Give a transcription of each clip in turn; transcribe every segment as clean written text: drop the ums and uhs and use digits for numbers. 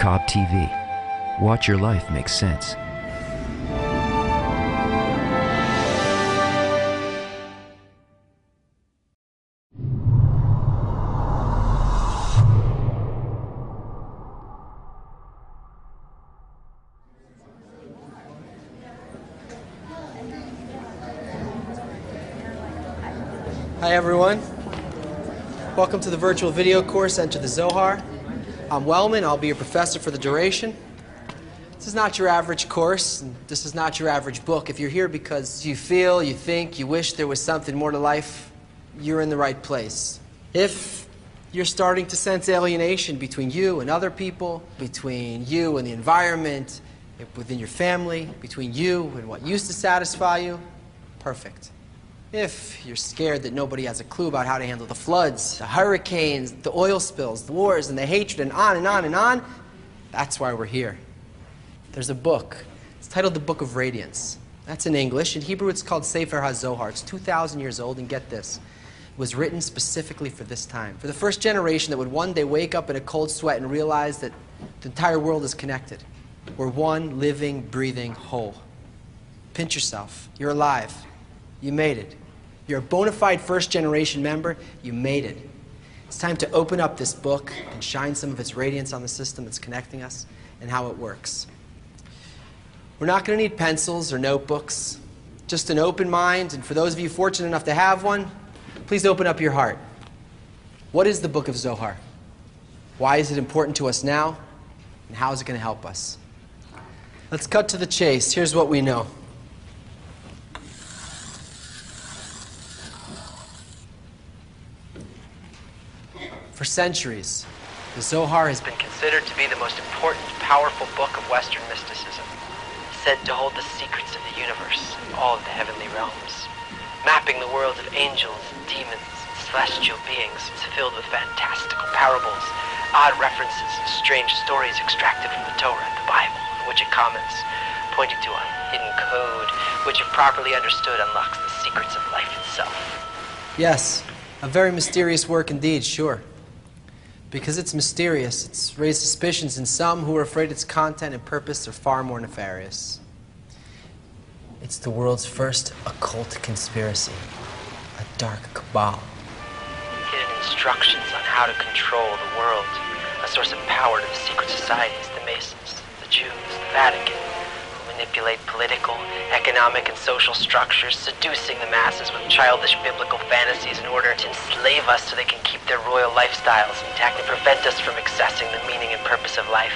Cobb TV. Watch your life make sense. Hi everyone. Welcome to the virtual video course, Enter the Zohar. I'm Wellman. I'll be your professor for the duration. This is not your average course, and this is not your average book. If you're here because you feel, you think, you wish there was something more to life, you're in the right place. If you're starting to sense alienation between you and other people, between you and the environment, within your family, between you and what used to satisfy you, perfect. If you're scared that nobody has a clue about how to handle the floods, the hurricanes, the oil spills, the wars, and the hatred, and on and on and on, that's why we're here. There's a book. It's titled The Book of Radiance. That's in English. In Hebrew, it's called Sefer HaZohar. It's 2,000 years old, and get this. It was written specifically for this time, for the first generation that would one day wake up in a cold sweat and realize that the entire world is connected. We're one living, breathing whole. Pinch yourself. You're alive. You made it. You're a bona fide first-generation member. You made it. It's time to open up this book and shine some of its radiance on the system that's connecting us and how it works. We're not going to need pencils or notebooks, just an open mind. And for those of you fortunate enough to have one, please open up your heart. What is the Book of Zohar? Why is it important to us now? And how is it going to help us? Let's cut to the chase. Here's what we know. For centuries, the Zohar has been considered to be the most important, powerful book of Western mysticism, said to hold the secrets of the universe and all of the heavenly realms. Mapping the worlds of angels, demons, and celestial beings, it's filled with fantastical parables, odd references, and strange stories extracted from the Torah and the Bible, in which it comments, pointing to a hidden code, which if properly understood unlocks the secrets of life itself. Yes, a very mysterious work indeed, sure. Because it's mysterious, it's raised suspicions in some who are afraid its content and purpose are far more nefarious. It's the world's first occult conspiracy, a dark cabal. Hidden instructions on how to control the world, a source of power to the secret societies, the Masons, the Jews, the Vatican, who manipulate political, economic, and social structures, seducing the masses with childish biblical fantasies in order to enslave us so they can keep their royal lifestyles intact and prevent us from accessing the meaning and purpose of life.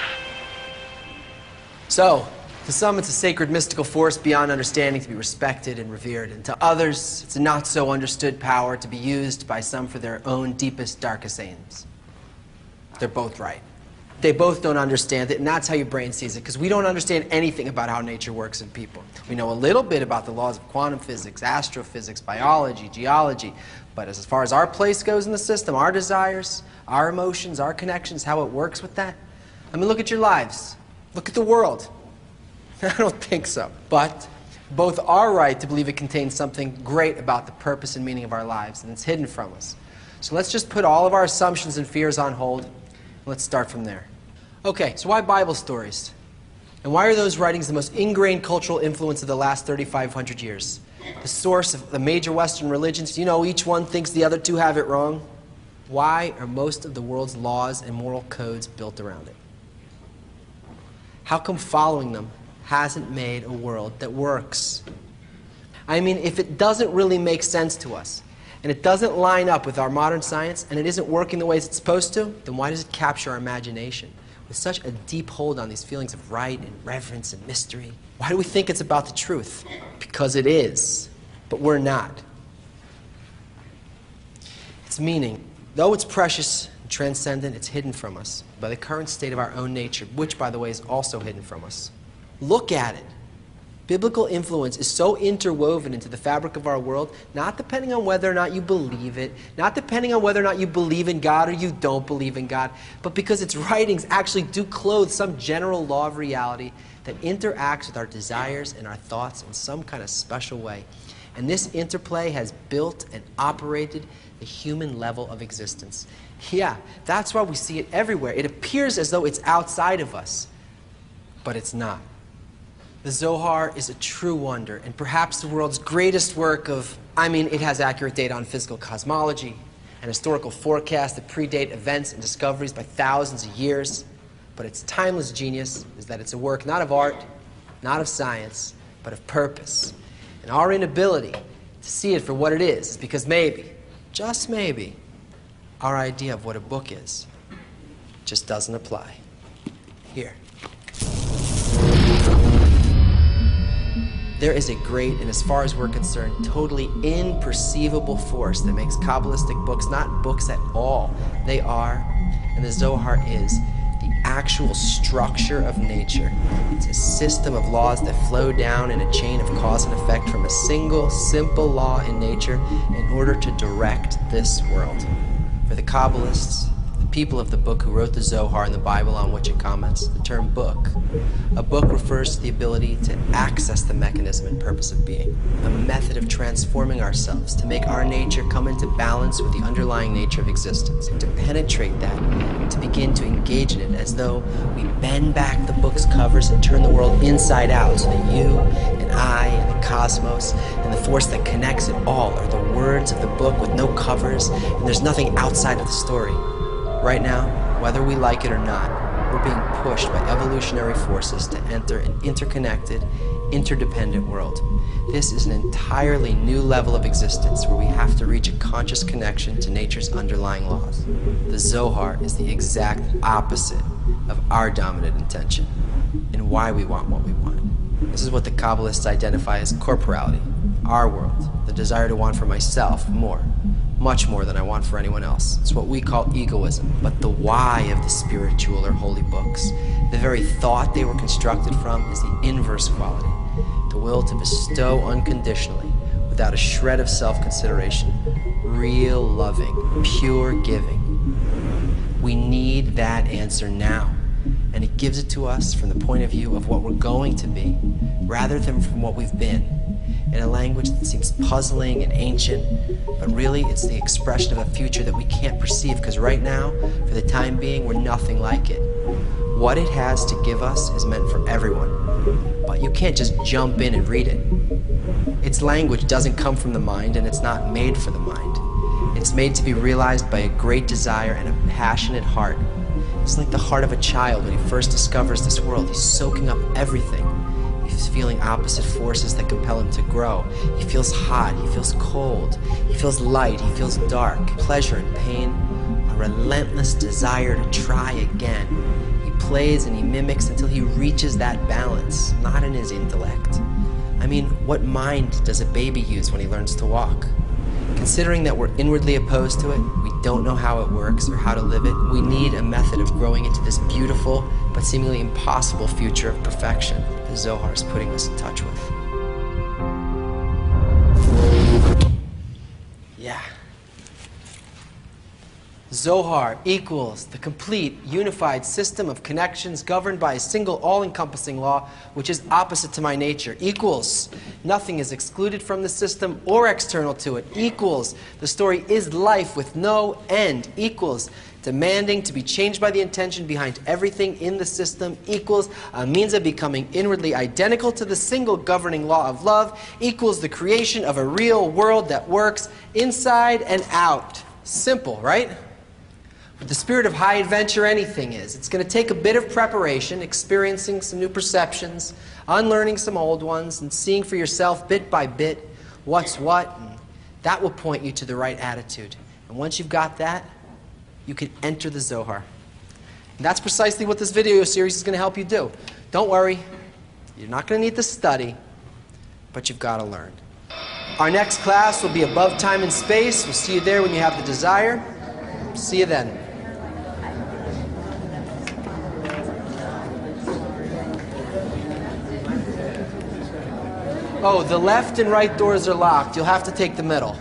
So, to some it's a sacred mystical force beyond understanding to be respected and revered, and to others it's a not so understood power to be used by some for their own deepest, darkest aims. They're both right. They both don't understand it, and that's how your brain sees it, because we don't understand anything about how nature works in people. We know a little bit about the laws of quantum physics, astrophysics, biology, geology, but as far as our place goes in the system, our desires, our emotions, our connections, how it works with that, I mean, look at your lives. Look at the world. I don't think so. But both are right to believe it contains something great about the purpose and meaning of our lives, and it's hidden from us. So let's just put all of our assumptions and fears on hold. Let's start from there. Okay, so why Bible stories? And why are those writings the most ingrained cultural influence of the last 3,500 years? The source of the major Western religions, you know, each one thinks the other two have it wrong. Why are most of the world's laws and moral codes built around it? How come following them hasn't made a world that works? I mean, if it doesn't really make sense to us, and it doesn't line up with our modern science, and it isn't working the way it's supposed to, then why does it capture our imagination with such a deep hold on these feelings of right and reverence and mystery? Why do we think it's about the truth? Because it is, but we're not. Its meaning, though it's precious and transcendent, it's hidden from us by the current state of our own nature, which, by the way, is also hidden from us. Look at it. Biblical influence is so interwoven into the fabric of our world, not depending on whether or not you believe it, not depending on whether or not you believe in God or you don't believe in God, but because its writings actually do clothe some general law of reality that interacts with our desires and our thoughts in some kind of special way. And this interplay has built and operated the human level of existence. Yeah, that's why we see it everywhere. It appears as though it's outside of us, but it's not. The Zohar is a true wonder, and perhaps the world's greatest work of, it has accurate data on physical cosmology and historical forecasts that predate events and discoveries by thousands of years. But its timeless genius is that it's a work not of art, not of science, but of purpose. And our inability to see it for what it is because maybe, just maybe, our idea of what a book is just doesn't apply. Here. There is a great, and as far as we're concerned, totally imperceivable force that makes Kabbalistic books not books at all. They are, and the Zohar is, the actual structure of nature. It's a system of laws that flow down in a chain of cause and effect from a single, simple law in nature in order to direct this world. For the Kabbalists, the people of the book who wrote the Zohar and the Bible on which it comments, the term book. A book refers to the ability to access the mechanism and purpose of being, a method of transforming ourselves to make our nature come into balance with the underlying nature of existence, and to penetrate that, and to begin to engage in it as though we bend back the book's covers and turn the world inside out so that you and I and the cosmos and the force that connects it all are the words of the book with no covers, and there's nothing outside of the story. Right now, whether we like it or not, we're being pushed by evolutionary forces to enter an interconnected, interdependent world. This is an entirely new level of existence where we have to reach a conscious connection to nature's underlying laws. The Zohar is the exact opposite of our dominant intention and why we want what we want. This is what the Kabbalists identify as corporality, our world, the desire to want for myself more. Much more than I want for anyone else. It's what we call egoism. But the why of the spiritual or holy books, the very thought they were constructed from, is the inverse quality. The will to bestow unconditionally, without a shred of self-consideration. Real loving, pure giving. We need that answer now. And it gives it to us from the point of view of what we're going to be, rather than from what we've been. In a language that seems puzzling and ancient, but really it's the expression of a future that we can't perceive, because right now, for the time being, we're nothing like it. What it has to give us is meant for everyone, but you can't just jump in and read it. Its language doesn't come from the mind, and it's not made for the mind. It's made to be realized by a great desire and a passionate heart. It's like the heart of a child when he first discovers this world. He's soaking up everything. He's feeling opposite forces that compel him to grow. He feels hot, he feels cold, he feels light, he feels dark, pleasure and pain, a relentless desire to try again. He plays and he mimics until he reaches that balance, not in his intellect. What mind does a baby use when he learns to walk? Considering that we're inwardly opposed to it, we don't know how it works or how to live it, we need a method of growing into this beautiful but seemingly impossible future of perfection the Zohar is putting us in touch with. Yeah. Zohar equals the complete, unified system of connections governed by a single, all-encompassing law, which is opposite to my nature. Equals nothing is excluded from the system or external to it. Equals the story is life with no end. Equals demanding to be changed by the intention behind everything in the system. Equals a means of becoming inwardly identical to the single governing law of love. Equals the creation of a real world that works inside and out. Simple, right? With the spirit of high adventure, anything is. It's going to take a bit of preparation, experiencing some new perceptions, unlearning some old ones, and seeing for yourself bit by bit what's what, and that will point you to the right attitude. And once you've got that, you can enter the Zohar. And that's precisely what this video series is going to help you do. Don't worry, you're not going to need to study, but you've got to learn. Our next class will be above time and space. We'll see you there when you have the desire. See you then. Oh, the left and right doors are locked. You'll have to take the middle.